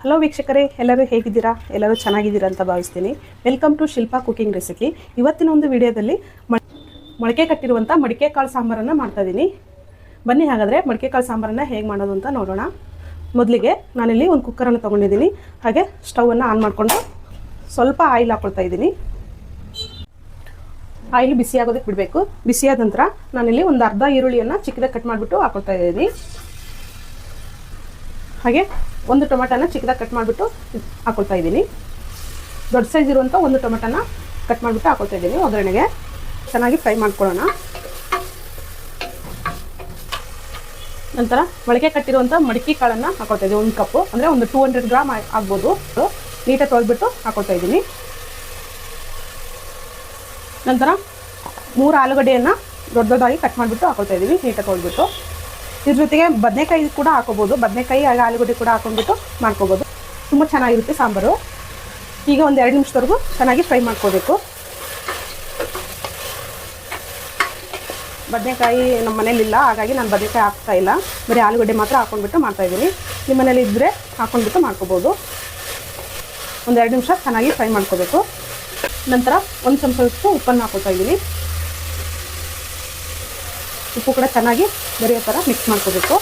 Hello ವೀಕ್ಷಕರೇ, ಎಲ್ಲರೂ ಹೇಗಿದ್ದೀರಾ? ಎಲ್ಲರೂ ಚೆನ್ನಾಗಿದ್ದೀರಾ ಅಂತ ಭಾವಿಸ್ತೀನಿ. Welcome to Shilpa cooking recipe. ಇವತ್ತಿನ ಒಂದು ವಿಡಿಯೋದಲ್ಲಿ ಮೊಳಕೆ ಕಟ್ಟಿರುವಂಥ ಮಡಿಕೆ ಕಾಳು ಸಾಂಬಾರನ್ನು ಮಾಡ್ತಾಯಿದ್ದೀನಿ. ಬನ್ನಿ ಹಾಗಾದರೆ ಮಡಿಕೆ ಕಾಳು ಸಾಂಬಾರನ್ನು ಹೇಗೆ ಮಾಡೋದು ಅಂತ ನೋಡೋಣ. ಮೊದಲಿಗೆ ನಾನಿಲ್ಲಿ ಒಂದು ಕುಕ್ಕರನ್ನು ತೊಗೊಂಡಿದ್ದೀನಿ. ಹಾಗೆ ಸ್ಟವನ್ನು ಆನ್ ಮಾಡಿಕೊಂಡು ಸ್ವಲ್ಪ ಆಯಿಲ್ ಹಾಕ್ಕೊಳ್ತಾ ಇದ್ದೀನಿ. ಆಯಿಲ್ ಬಿಸಿ ಆಗೋದಕ್ಕೆ ಬಿಡಬೇಕು. ಬಿಸಿಯಾದ ನಂತರ ನಾನಿಲ್ಲಿ ಒಂದು ಅರ್ಧ ಈರುಳ್ಳಿಯನ್ನು ಚಿಕ್ಕದಾಗಿ ಕಟ್ ಮಾಡಿಬಿಟ್ಟು ಹಾಕ್ಕೊಳ್ತಾ ಇದ್ದೀನಿ. ಹಾಗೆ ಒಂದು ಟೊಮೆಟೊನ ಚಿಕ್ಕದಾಗಿ ಕಟ್ ಮಾಡಿಬಿಟ್ಟು ಹಾಕ್ಕೊಳ್ತಾ ಇದ್ದೀನಿ. ದೊಡ್ಡ ಸೈಜ್ ಇರುವಂಥ ಒಂದು ಟೊಮೆಟೊನ ಕಟ್ ಮಾಡಿಬಿಟ್ಟು ಹಾಕ್ಕೊಳ್ತಾ ಇದ್ದೀನಿ. ಒಗ್ಗರಣೆಗೆ ಚೆನ್ನಾಗಿ ಫ್ರೈ ಮಾಡ್ಕೊಳ್ಳೋಣ. ನಂತರ ಮೊಳಕೆ ಕಟ್ಟಿರುವಂಥ ಮಡಿಕೆ ಕಾಳನ್ನು ಹಾಕ್ಕೊಳ್ತಾ ಇದ್ದೀನಿ. ಒಂದು ಕಪ್ಪು ಅಂದರೆ ಒಂದು 200 ಗ್ರಾಮ್ ಆಗ್ಬೋದು. ನೀಟಾಗಿ ತೊಳೆದ್ಬಿಟ್ಟು ಹಾಕ್ಕೊಳ್ತಾ ಇದ್ದೀನಿ. ನಂತರ 3 ಆಲೂಗಡ್ಡೆಯನ್ನು ದೊಡ್ಡದಾಗಿ ಕಟ್ ಮಾಡಿಬಿಟ್ಟು ಹಾಕ್ಕೊಳ್ತಾ ಇದ್ದೀನಿ. ನೀಟಾಗಿ ತೊಳೆದ್ಬಿಟ್ಟು ಇದ್ರ ಜೊತೆಗೆ ಬದನೆಕಾಯಿ ಕೂಡ ಹಾಕೋಬೋದು. ಬದನೆಕಾಯಿ ಹಾಗೆ ಆಲೂಗಡ್ಡೆ ಕೂಡ ಹಾಕೊಂಡ್ಬಿಟ್ಟು ಮಾಡ್ಕೋಬೋದು. ತುಂಬ ಚೆನ್ನಾಗಿರುತ್ತೆ ಸಾಂಬಾರು. ಈಗ ಒಂದು 2 ನಿಮಿಷದವರೆಗೂ ಚೆನ್ನಾಗಿ ಫ್ರೈ ಮಾಡ್ಕೋಬೇಕು. ಬದನೆಕಾಯಿ ನಮ್ಮ ಮನೇಲಿಲ್ಲ, ಹಾಗಾಗಿ ನಾನು ಬದನೆಕಾಯಿ ಹಾಕ್ತಾ ಇಲ್ಲ. ಬರೀ ಆಲೂಗಡ್ಡೆ ಮಾತ್ರ ಹಾಕೊಂಡ್ಬಿಟ್ಟು ಮಾಡ್ತಾಯಿದ್ದೀನಿ. ನಿಮ್ಮ ಮನೇಲಿ ಇದ್ದರೆ ಹಾಕೊಂಡ್ಬಿಟ್ಟು ಮಾಡ್ಕೋಬೋದು. ಒಂದು 2 ನಿಮಿಷ ಚೆನ್ನಾಗಿ ಫ್ರೈ ಮಾಡ್ಕೋಬೇಕು. ನಂತರ 1 ಚಮಚದಷ್ಟು ಉಪ್ಪನ್ನು ಹಾಕ್ಕೊಳ್ತಾ ಇದ್ದೀನಿ. ಉಪ್ಪು ಕೂಡ ಚೆನ್ನಾಗಿ ಬೆರೆಯೋ ಥರ ಮಿಕ್ಸ್ ಮಾಡ್ಕೋಬೇಕು.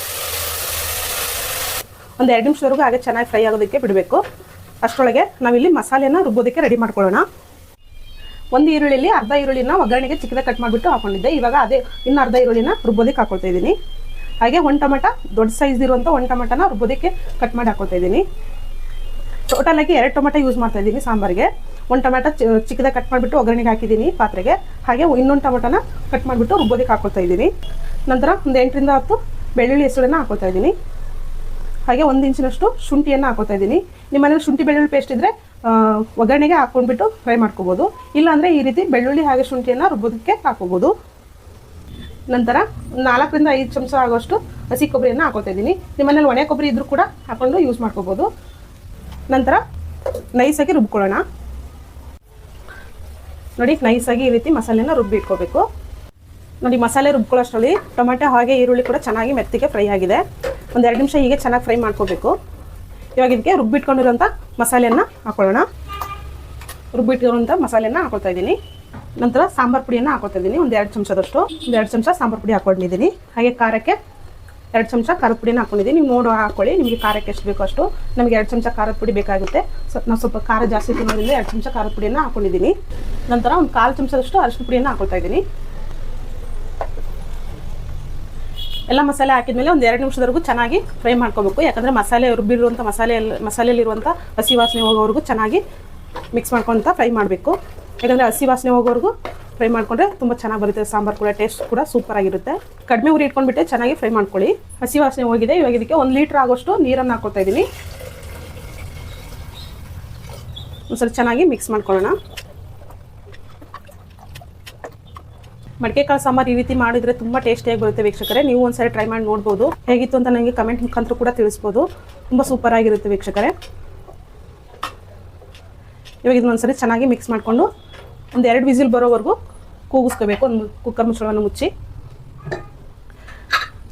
ಒಂದು 2 ನಿಮಿಷದವರೆಗೂ ಹಾಗೆ ಚೆನ್ನಾಗಿ ಫ್ರೈ ಆಗೋದಕ್ಕೆ ಬಿಡಬೇಕು. ಅಷ್ಟರೊಳಗೆ ನಾವಿಲ್ಲಿ ಮಸಾಲೆಯನ್ನು ರುಬ್ಬೋದಕ್ಕೆ ರೆಡಿ ಮಾಡ್ಕೊಳ್ಳೋಣ. ಒಂದು ಈರುಳ್ಳಿಲಿ ಅರ್ಧ ಈರುಳ್ಳಿನ ಒಗ್ಗರಣೆಗೆ ಚಿಕ್ಕದಾಗಿ ಕಟ್ ಮಾಡಿಬಿಟ್ಟು ಹಾಕೊಂಡಿದ್ದೆ. ಇವಾಗ ಅದೇ ಇನ್ನು ಅರ್ಧ ಈರುಳ್ಳಿನ ರುಬ್ಬೋದಕ್ಕೆ ಹಾಕ್ಕೊಳ್ತಾ ಇದ್ದೀನಿ. ಹಾಗೆ 1 ಟೊಮೆಟೊ ದೊಡ್ಡ ಸೈಜ್ ಇರುವಂಥ 1 ಟೊಮೆಟೊನ ರುಬ್ಬೋದಕ್ಕೆ ಕಟ್ ಮಾಡಿ ಹಾಕ್ಕೊಳ್ತಾ ಇದ್ದೀನಿ. ಟೋಟಲಾಗಿ 2 ಟೊಮೆಟೊ ಯೂಸ್ ಮಾಡ್ತಾ ಇದ್ದೀನಿ ಸಾಂಬಾರಿಗೆ. 1 ಟೊಮೆಟೊ ಚಿಕ್ಕದಾಗಿ ಕಟ್ ಮಾಡಿಬಿಟ್ಟು ಒಗ್ಗರಣೆಗೆ ಹಾಕಿದ್ದೀನಿ ಪಾತ್ರೆಗೆ. ಹಾಗೆ ಇನ್ನೊಂದು ಟೊಮೆಟೊನ ಕಟ್ ಮಾಡಿಬಿಟ್ಟು ರುಬ್ಬೋದಕ್ಕೆ ಹಾಕ್ಕೊಳ್ತಾ ಇದ್ದೀನಿ. ನಂತರ ಒಂದು 8 ರಿಂದ 10 ಬೆಳ್ಳುಳ್ಳಿ ಹೆಸರನ್ನು ಹಾಕ್ಕೊಳ್ತಾ ಇದ್ದೀನಿ. ಹಾಗೆ 1 ಇಂಚಿನಷ್ಟು ಶುಂಠಿಯನ್ನು ಹಾಕ್ಕೊಳ್ತಾ ಇದ್ದೀನಿ. ನಿಮ್ಮ ಮನೇಲಿ ಶುಂಠಿ ಬೆಳ್ಳುಳ್ಳಿ ಪೇಸ್ಟ್ ಇದ್ದರೆ ಒಗ್ಗರಣೆಗೆ ಹಾಕ್ಕೊಂಡ್ಬಿಟ್ಟು ಫ್ರೈ ಮಾಡ್ಕೋಬೋದು. ಇಲ್ಲಾಂದರೆ ಈ ರೀತಿ ಬೆಳ್ಳುಳ್ಳಿ ಹಾಗೆ ಶುಂಠಿಯನ್ನು ರುಬ್ಬೋದಕ್ಕೆ ಹಾಕ್ಕೋಬೋದು. ನಂತರ 4 ರಿಂದ 5 ಚಮಚ ಆಗೋಷ್ಟು ಹಸಿ ಕೊಬ್ಬರಿಯನ್ನು ಹಾಕ್ಕೊಳ್ತಾ ಇದ್ದೀನಿ. ನಿಮ್ಮ ಮನೇಲಿ ಒಣ ಕೊಬ್ಬರಿ ಇದ್ದರೂ ಕೂಡ ಹಾಕ್ಕೊಂಡು ಯೂಸ್ ಮಾಡ್ಕೋಬೋದು. ನಂತರ ನೈಸಾಗಿ ರುಬ್ಕೊಳ್ಳೋಣ. ನೋಡಿ, ನೈಸಾಗಿ ಈ ರೀತಿ ಮಸಾಲೆನ ರುಬ್ಬಿ ಇಟ್ಕೋಬೇಕು. ನೋಡಿ, ಮಸಾಲೆ ರುಬ್ಕೊಳ್ಳೋಷ್ಟರಲ್ಲಿ ಟೊಮೆಟೊ ಹಾಗೆ ಈರುಳ್ಳಿ ಕೂಡ ಚೆನ್ನಾಗಿ ಮೆತ್ತಿಗೆ ಫ್ರೈ ಆಗಿದೆ. ಒಂದು 2 ನಿಮಿಷ ಹೀಗೆ ಚೆನ್ನಾಗಿ ಫ್ರೈ ಮಾಡ್ಕೋಬೇಕು. ಇವಾಗ ಇದಕ್ಕೆ ರುಬ್ಬಿಟ್ಕೊಂಡಿರೋಂಥ ಮಸಾಲೆಯನ್ನು ಹಾಕ್ಕೊಳ್ಳೋಣ. ರುಬ್ಬಿಟ್ಟಿರೋಂಥ ಮಸಾಲೆಯನ್ನು ಹಾಕ್ಕೊಳ್ತಾ ಇದ್ದೀನಿ. ನಂತರ ಸಾಂಬಾರು ಪುಡಿಯನ್ನು ಹಾಕ್ಕೊಳ್ತಾ ಇದ್ದೀನಿ. ಒಂದು 2 ಚಮಚದಷ್ಟು 2 ಚಮಚ ಸಾಂಬಾರು ಪುಡಿ ಹಾಕ್ಕೊಂಡಿದ್ದೀನಿ. ಹಾಗೆ ಖಾರಕ್ಕೆ 2 ಚಮಚ ಖಾರದ ಪುಡಿನ ಹಾಕ್ಕೊಂಡಿದ್ದೀನಿ. ನೀವು ನೋಡಿ ಹಾಕ್ಕೊಳ್ಳಿ, ನಿಮಗೆ ಖಾರಕ್ಕೆ ಎಷ್ಟು ಬೇಕೋ ಅಷ್ಟು. ನಮಗೆ 2 ಚಮಚ ಖಾರದ ಪುಡಿ ಬೇಕಾಗುತ್ತೆ. ನಾವು ಸ್ವಲ್ಪ ಖಾರ ಜಾಸ್ತಿ ತಿನ್ನೋದ್ರಿಂದ 2 ಚಮಚ ಖಾರದ ಪುಡಿಯನ್ನು ಹಾಕ್ಕೊಂಡಿದ್ದೀನಿ. ನಂತರ ಒಂದು 1/4 ಚಮಚದಷ್ಟು ಅರಿಶಿನ ಪುಡಿಯನ್ನು ಹಾಕ್ಕೊಳ್ತಾ ಇದ್ದೀನಿ. ಎಲ್ಲ ಮಸಾಲೆ ಹಾಕಿದ್ಮೇಲೆ ಒಂದು 2 ನಿಮಿಷದವರೆಗೂ ಚೆನ್ನಾಗಿ ಫ್ರೈ ಮಾಡ್ಕೋಬೇಕು. ಯಾಕಂದರೆ ಮಸಾಲೆ ರುಬ್ಬಿರುವಂಥ ಮಸಾಲೆಯಲ್ಲಿರುವಂಥ ಹಸಿ ವಾಸನೆ ಹೋಗೋವರೆಗೂ ಚೆನ್ನಾಗಿ ಮಿಕ್ಸ್ ಮಾಡ್ಕೊತ ಫ್ರೈ ಮಾಡಬೇಕು. ಯಾಕಂದರೆ ಹಸಿ ವಾಸನೆ ಹೋಗೋವರೆಗೂ ಫ್ರೈ ಮಾಡಿಕೊಂಡ್ರೆ ತುಂಬ ಚೆನ್ನಾಗಿ ಬರುತ್ತೆ. ಸಾಂಬಾರು ಕೂಡ ಟೇಸ್ಟ್ ಕೂಡ ಸೂಪರ್ ಆಗಿರುತ್ತೆ. ಕಡಿಮೆ ಉರಿ ಇಟ್ಕೊಂಡ್ಬಿಟ್ಟು ಚೆನ್ನಾಗಿ ಫ್ರೈ ಮಾಡ್ಕೊಳ್ಳಿ. ಹಸಿ ವಾಸನೆ ಹೋಗಿದೆ. ಇವಾಗ ಇದಕ್ಕೆ 1 ಲೀಟ್ರ್ ಆಗೋಷ್ಟು ನೀರನ್ನು ಹಾಕ್ಕೊಳ್ತಾ ಇದ್ದೀನಿ. ಒಂದ್ಸಲ ಚೆನ್ನಾಗಿ ಮಿಕ್ಸ್ ಮಾಡ್ಕೊಳ್ಳೋಣ. ಮಡಿಕೆ ಕಾಳು ಸಾಂಬಾರು ಈ ರೀತಿ ಮಾಡಿದರೆ ತುಂಬ ಟೇಸ್ಟಿಯಾಗಿ ಬರುತ್ತೆ ವೀಕ್ಷಕರೇ. ನೀವು ಒಂದ್ಸರಿ ಟ್ರೈ ಮಾಡಿ ನೋಡ್ಬೋದು. ಹೇಗಿತ್ತು ಅಂತ ನನಗೆ ಕಮೆಂಟ್ ಮುಖಾಂತರ ಕೂಡ ತಿಳಿಸ್ಬೋದು. ತುಂಬ ಸೂಪರ್ ಆಗಿರುತ್ತೆ ವೀಕ್ಷಕರೇ. ಇವಾಗ ಇದನ್ನ ಒಂದ್ಸರಿ ಚೆನ್ನಾಗಿ ಮಿಕ್ಸ್ ಮಾಡಿಕೊಂಡು ಒಂದು 2 ವಿಸಿಲ್ ಬರೋವರೆಗೂ ಕೂಗಿಸ್ಕೋಬೇಕು. ಒಂದು ಕುಕ್ಕರ್ ಮುಚ್ಚಳವನ್ನು ಮುಚ್ಚಿ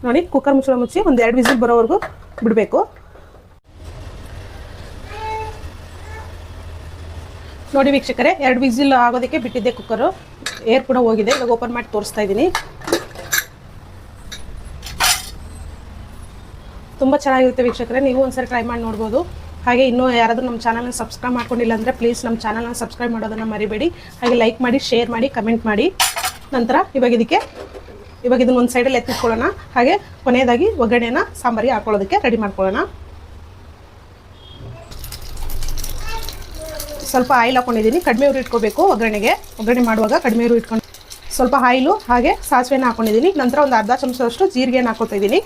ನೋಡಿ, ಕುಕ್ಕರ್ ಮುಚ್ಚಳ ಮುಚ್ಚಿ ಒಂದು 2 ವಿಸಿಲ್ ಬರೋವರೆಗೂ ಬಿಡಬೇಕು. ನೋಡಿ ವೀಕ್ಷಕರೇ, 2 ವಿಸಿಲ್ ಆಗೋದಕ್ಕೆ ಬಿಟ್ಟಿದ್ದೆ ಕುಕ್ಕರು. ಏರ್ ಕೂಡ ಹೋಗಿದೆ. ಇವಾಗ ಓಪನ್ ಮಾಡಿ ತೋರಿಸ್ತಾ ಇದ್ದೀನಿ. ತುಂಬ ಚೆನ್ನಾಗಿರುತ್ತೆ ವೀಕ್ಷಕರೇ. ನೀವು ಒಂದ್ಸರಿ ಟ್ರೈ ಮಾಡಿ ನೋಡ್ಬೋದು. ಹಾಗೆ ಇನ್ನೂ ಯಾರಾದರೂ ನಮ್ಮ ಚಾನಲ್ನ ಸಬ್ಸ್ಕ್ರೈಬ್ ಮಾಡ್ಕೊಂಡಿಲ್ಲ ಅಂದರೆ ಪ್ಲೀಸ್ ನಮ್ಮ ಚಾನಲ್ನ ಸಬ್ಸ್ಕ್ರೈಬ್ ಮಾಡೋದನ್ನು ಮರಿಬೇಡಿ. ಹಾಗೆ ಲೈಕ್ ಮಾಡಿ, ಶೇರ್ ಮಾಡಿ, ಕಮೆಂಟ್ ಮಾಡಿ. ನಂತರ ಇವಾಗ ಇದನ್ನು ಒಂದು ಸೈಡಲ್ಲಿ ಎತ್ತಿಟ್ಕೊಳ್ಳೋಣ. ಹಾಗೆ ಕೊನೆಯದಾಗಿ ಒಗ್ಗರಣೆನ ಸಾಂಬಾರಿಗೆ ಹಾಕೊಳ್ಳೋದಕ್ಕೆ ರೆಡಿ ಮಾಡ್ಕೊಳ್ಳೋಣ. ಸ್ವಲ್ಪ ಆಯಿಲ್ ಹಾಕ್ಕೊಂಡಿದ್ದೀನಿ. ಕಡಿಮೆ ಉರಿ ಇಟ್ಕೋಬೇಕು. ಒಗ್ಗರಣೆ ಮಾಡುವಾಗ ಕಡಿಮೆ ಉರಿ ಇಟ್ಕೊಂಡು ಸ್ವಲ್ಪ ಆಯಿಲು ಹಾಗೆ ಸಾಸಿವೆನ ಹಾಕ್ಕೊಂಡಿದ್ದೀನಿ. ನಂತರ ಒಂದು ಅರ್ಧ ಚಮಚದಷ್ಟು ಜೀರಿಗೆನ ಹಾಕ್ಕೊಳ್ತಾ ಇದ್ದೀನಿ.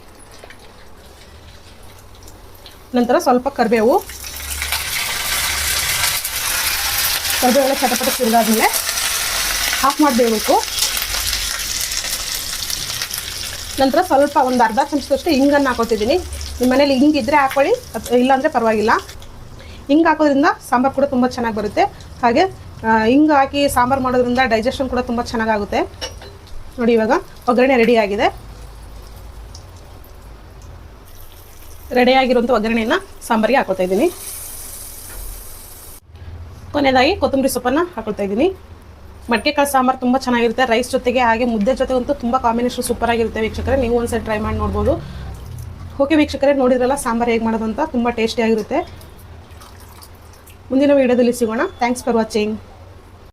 ನಂತರ ಸ್ವಲ್ಪ ಕರಿಬೇವು ಎಲ್ಲ ಚಟಪಟ ಸಿರಿದಾದ್ಮೇಲೆ ಆಫ್ ಮಾಡಬೇಕು. ನಂತರ ಸ್ವಲ್ಪ ಒಂದು ಅರ್ಧ ಚಮಚದಷ್ಟು ಹಿಂಗನ್ನು ಹಾಕೋತಿದ್ದೀನಿ. ನಿಮ್ಮ ಮನೇಲಿ ಹಿಂಗಿದ್ರೆ ಹಾಕ್ಕೊಳ್ಳಿ, ಇಲ್ಲಾಂದರೆ ಪರವಾಗಿಲ್ಲ. ಹಿಂಗೆ ಹಾಕೋದ್ರಿಂದ ಸಾಂಬಾರು ಕೂಡ ತುಂಬ ಚೆನ್ನಾಗಿ ಬರುತ್ತೆ. ಹಾಗೆ ಹಿಂಗೆ ಹಾಕಿ ಸಾಂಬಾರು ಮಾಡೋದ್ರಿಂದ ಡೈಜೆಷನ್ ಕೂಡ ತುಂಬ ಚೆನ್ನಾಗಾಗುತ್ತೆ. ನೋಡಿ, ಇವಾಗ ಒಗ್ಗರಣೆ ರೆಡಿ ಆಗಿದೆ. ರೆಡಿಯಾಗಿರುವಂಥ ಒಗ್ಗರಣೆಯನ್ನು ಸಾಂಬಾರಿಗೆ ಹಾಕೊಳ್ತಾ ಇದ್ದೀನಿ. ಕೊನೆಯದಾಗಿ ಕೊತ್ತಂಬರಿ ಸೊಪ್ಪನ್ನು ಹಾಕೊಳ್ತಾ ಇದ್ದೀನಿ. ಮಡಿಕೆ ಕಾಳು ಸಾಂಬಾರು ತುಂಬ ಚೆನ್ನಾಗಿರುತ್ತೆ ರೈಸ್ ಜೊತೆಗೆ, ಹಾಗೆ ಮುದ್ದೆ ಜೊತೆ ಅಂತೂ ತುಂಬ ಕಾಂಬಿನೇಷನ್ ಸೂಪರ್ ಆಗಿರುತ್ತೆ ವೀಕ್ಷಕರೇ. ನೀವು ಒಂದ್ಸಲ ಟ್ರೈ ಮಾಡಿ ನೋಡ್ಬೋದು. ಓಕೆ ವೀಕ್ಷಕರೇ, ನೋಡಿದ್ರಲ್ಲ ಸಾಂಬಾರು ಹೇಗೆ ಮಾಡೋದು ಅಂತ. ತುಂಬ ಟೇಸ್ಟಿಯಾಗಿರುತ್ತೆ. ಮುಂದಿನ ವೀಡಿಯೋದಲ್ಲಿ ಸಿಗೋಣ. Thanks for watching.